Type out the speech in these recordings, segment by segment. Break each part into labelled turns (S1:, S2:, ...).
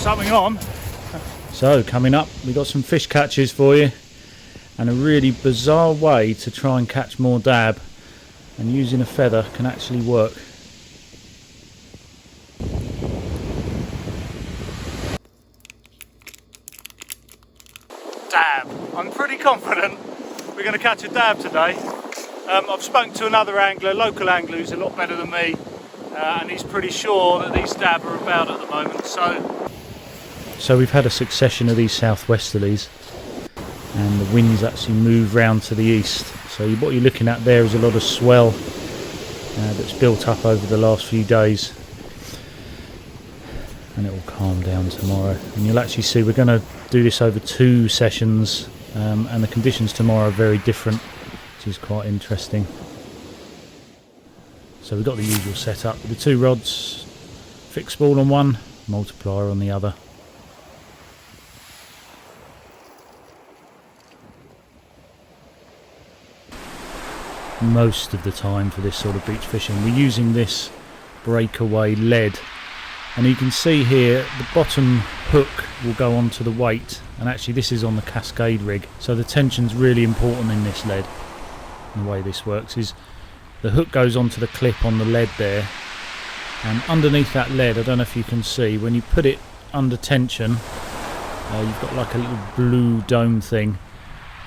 S1: something on.
S2: So coming up, we've got some fish catches for you, and a really bizarre way to try and catch more dab, and using a feather can actually work.
S1: Dab. I'm pretty confident we're going to catch a dab today. I've spoken to another angler, local angler, who's a lot better than me, and he's pretty sure that these dab are about at the moment. So
S2: we've had a succession of these southwesterlies, and the winds actually move round to the east. So what you're looking at there is a lot of swell that's built up over the last few days, and it will calm down tomorrow. And you'll actually see we're going to do this over 2 sessions, and the conditions tomorrow are very different, which is quite interesting. So we've got the usual setup: the 2 rods, fixed spool on one, multiplier on the other. Most of the time for this sort of beach fishing we're using this breakaway lead, and you can see here the bottom hook will go onto the weight, and actually this is on the Cascade rig, so the tension's really important in this lead. And the way this works is the hook goes onto the clip on the lead there, and underneath that lead, I don't know if you can see, when you put it under tension, you've got like a little blue dome thing,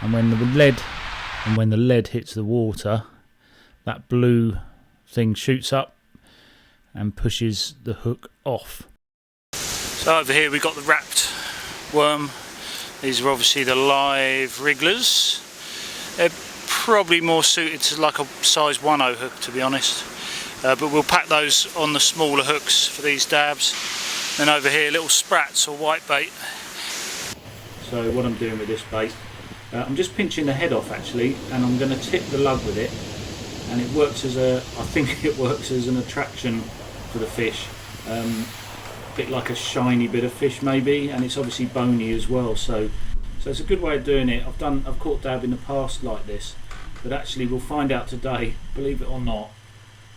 S2: and when the lead hits the water, that blue thing shoots up and pushes the hook off.
S1: So over here we've got the wrapped worm. These are obviously the live wrigglers. They're probably more suited to like a size 1/0 hook, to be honest, but we'll pack those on the smaller hooks for these dabs. Then over here, little sprats or white bait.
S2: So what I'm doing with this bait, I'm just pinching the head off actually, and I'm going to tip the lug with it, and it works as I think it works as an attraction for the fish, a bit like a shiny bit of fish maybe, and it's obviously bony as well, so it's a good way of doing it. I've caught dab in the past like this, but actually we'll find out today, believe it or not,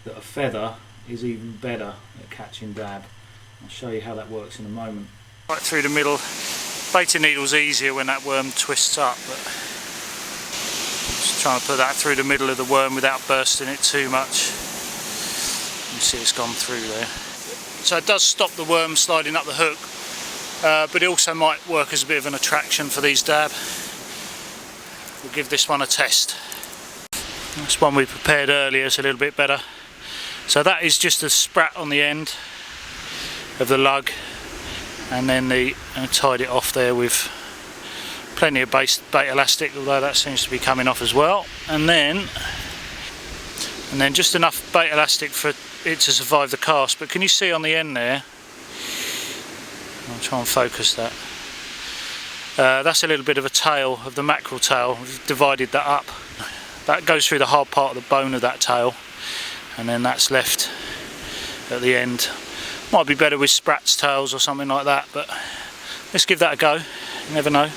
S2: that a feather is even better at catching dab. I'll show you how that works in a moment.
S1: Right through the middle. Baiting needle's easier when that worm twists up, but just trying to put that through the middle of the worm without bursting it too much. You see it's gone through there. So it does stop the worm sliding up the hook, but it also might work as a bit of an attraction for these dab. We'll give this one a test. This one we prepared earlier is a little bit better. So that is just a sprat on the end of the lug, and then I tied it off there with plenty of bait elastic, although that seems to be coming off as well, and then just enough bait elastic for it to survive the cast. But can you see on the end there, I'll try and focus that, that's a little bit of a tail of the mackerel tail. We've divided that up. That goes through the hard part of the bone of that tail, and then that's left at the end. Might be better with sprats tails or something like that, but let's give that a go. You never know.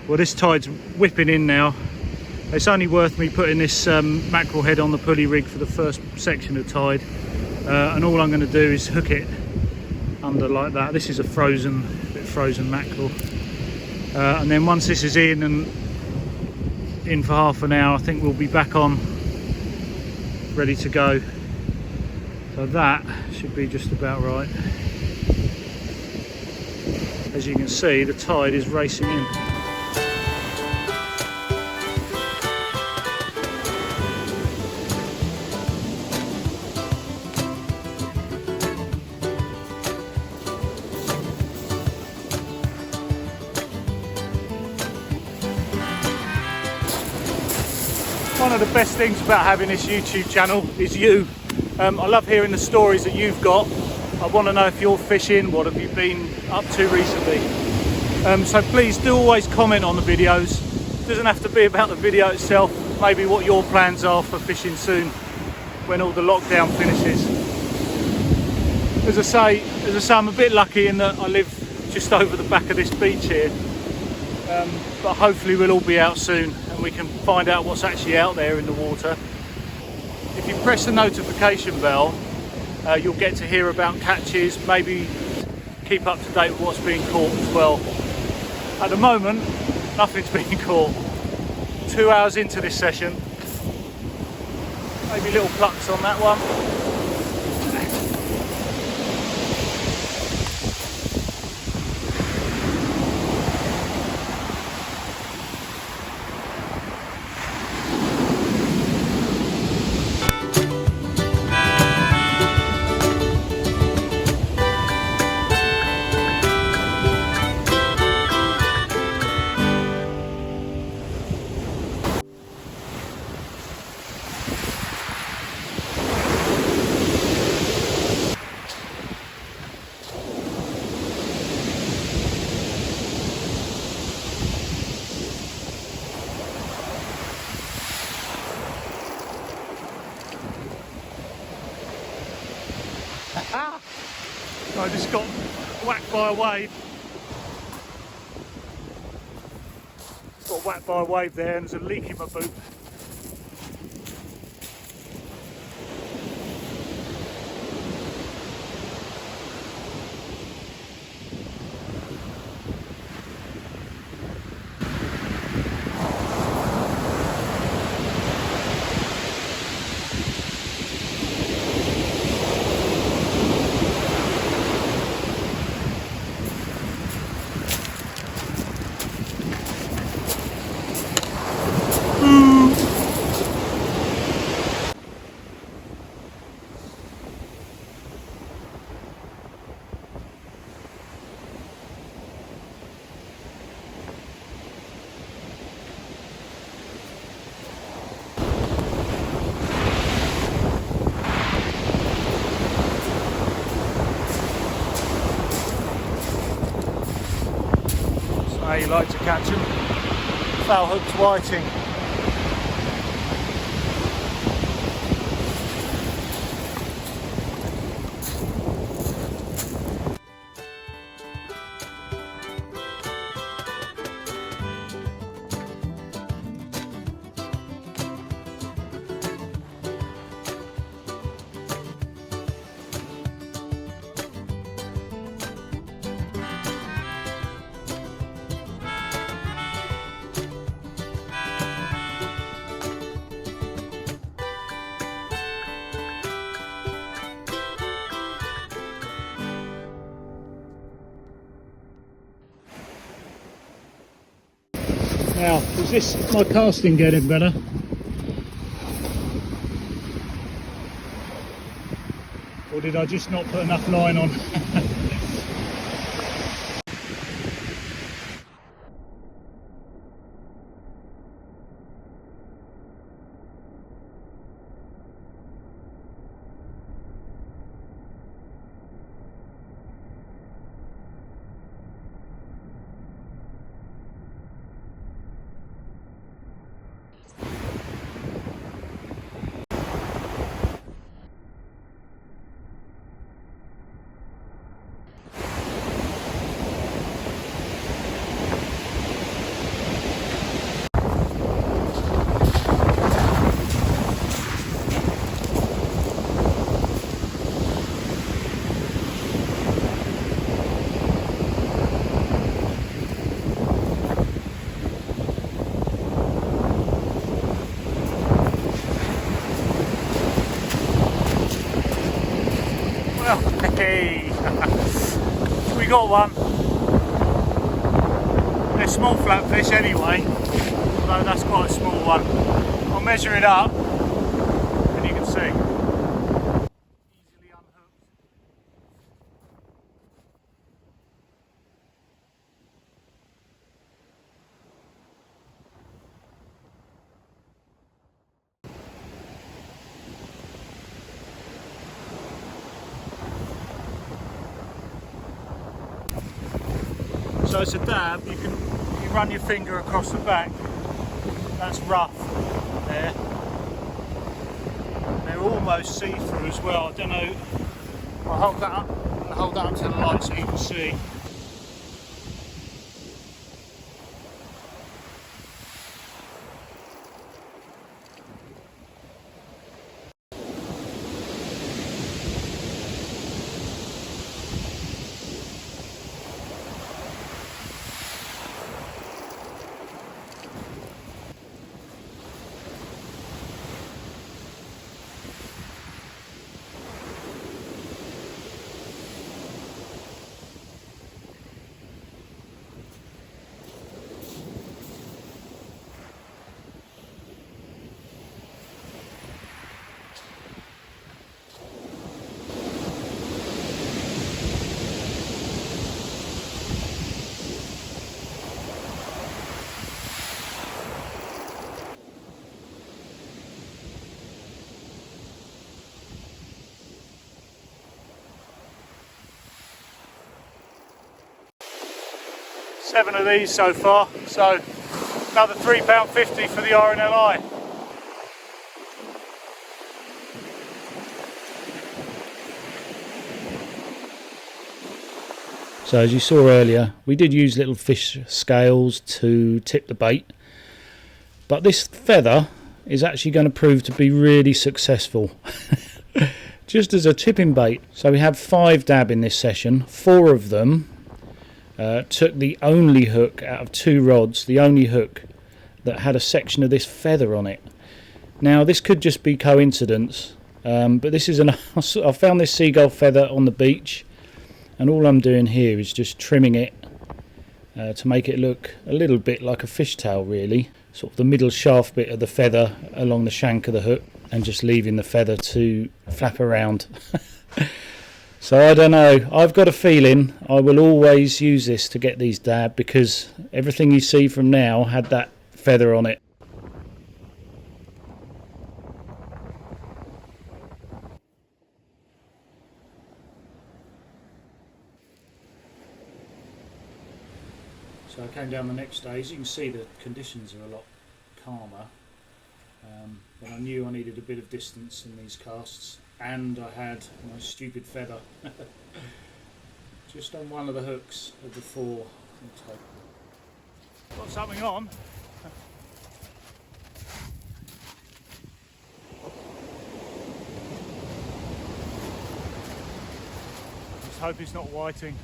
S1: Well, this tide's whipping in now. It's only worth me putting this mackerel head on the pulley rig for the first section of tide, and all I'm going to do is hook it under like that. This is a frozen mackerel, and then once this is in for half an hour, I think we'll be back on, ready to go. So that should be just about right. As you can see, the tide is racing in. One of the best things about having this YouTube channel is you. I love hearing the stories that you've got. I want to know if you're fishing, what have you been up to recently. So please do always comment on the videos. It doesn't have to be about the video itself, maybe what your plans are for fishing soon when all the lockdown finishes. As I say, I'm a bit lucky in that I live just over the back of this beach here.
S2: but hopefully we'll all be out soon and we can find out what's actually out there in the water. If you press the notification bell, you'll get to hear about catches, maybe keep up to date with what's being caught as well. At the moment, nothing's being caught. 2 hours into this session, maybe little plucks on that one. I just got whacked by a wave. Got whacked by a wave there and there's a leak in my boot. How you like to catch them. Foul hooked whiting. Now, is this my casting getting better? Or did I just not put enough line on? Hey, we got one. They're small flatfish anyway, although that's quite a small one. I'll measure it up and you can see. Easily unhooked. So it's a dab, you run your finger across the back, that's rough there. They're almost see-through as well, I don't know, I'll hold that up and hold that up to the light so you can see.
S1: 7 of these so far, so another £3.50 for the RNLI.
S2: So as you saw earlier, we did use little fish scales to tip the bait, but this feather is actually going to prove to be really successful just as a tipping bait. So we had 5 dab in this session. 4 of them took the only hook out of 2 rods, the only hook that had a section of this feather on it. Now this could just be coincidence, but this is I found this seagull feather on the beach, and all I'm doing here is just trimming it to make it look a little bit like a fishtail, really. Sort of the middle shaft bit of the feather along the shank of the hook, and just leaving the feather to flap around. So I don't know, I've got a feeling I will always use this to get these dab, because everything you see from now had that feather on it. So I came down the next day. As you can see, the conditions are a lot calmer, but I knew I needed a bit of distance in these casts, and I had my stupid feather just on one of the hooks of the 4.
S1: Got something on. Just hope it's not whiting.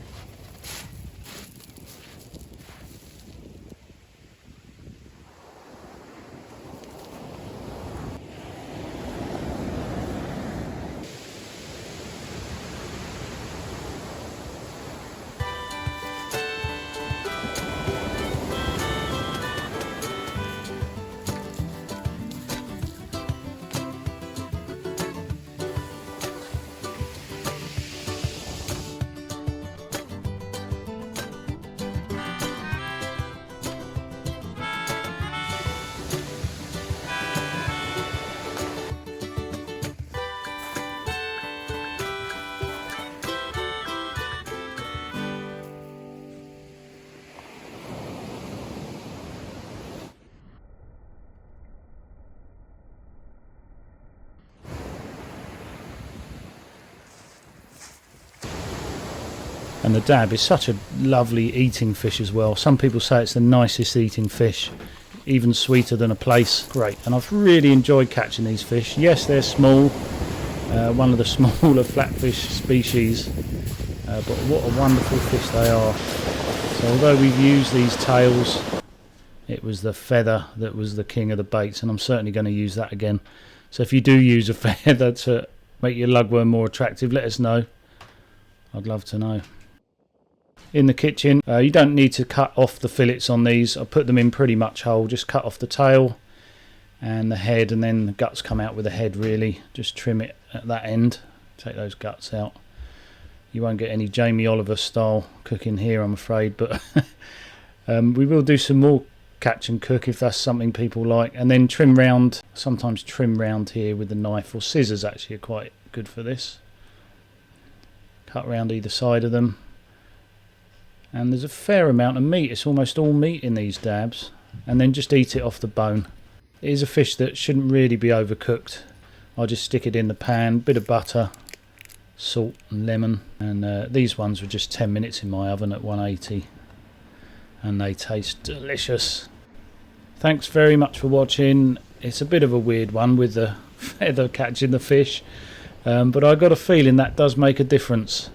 S2: And the dab is such a lovely eating fish as well. Some people say it's the nicest eating fish, even sweeter than a plaice. Great, and I've really enjoyed catching these fish. Yes, they're small, one of the smaller flatfish species, but what a wonderful fish they are. So although we've used these tails, it was the feather that was the king of the baits, and I'm certainly going to use that again. So if you do use a feather to make your lugworm more attractive, let us know. I'd love to know. In the kitchen, you don't need to cut off the fillets on these. I put them in pretty much whole. Just cut off the tail and the head, and then the guts come out with the head, really. Just trim it at that end, take those guts out. You won't get any Jamie Oliver style cooking here, I'm afraid, but we will do some more catch and cook if that's something people like. And then trim round, sometimes trim round here with the knife, or scissors actually are quite good for this. Cut round either side of them. And there's a fair amount of meat. It's almost all meat in these dabs. And then just eat it off the bone. It is a fish that shouldn't really be overcooked. I'll just stick it in the pan, bit of butter, salt and lemon. And these ones were just 10 minutes in my oven at 180. And they taste delicious. Thanks very much for watching. It's a bit of a weird one with the feather catching the fish. But I got a feeling that does make a difference.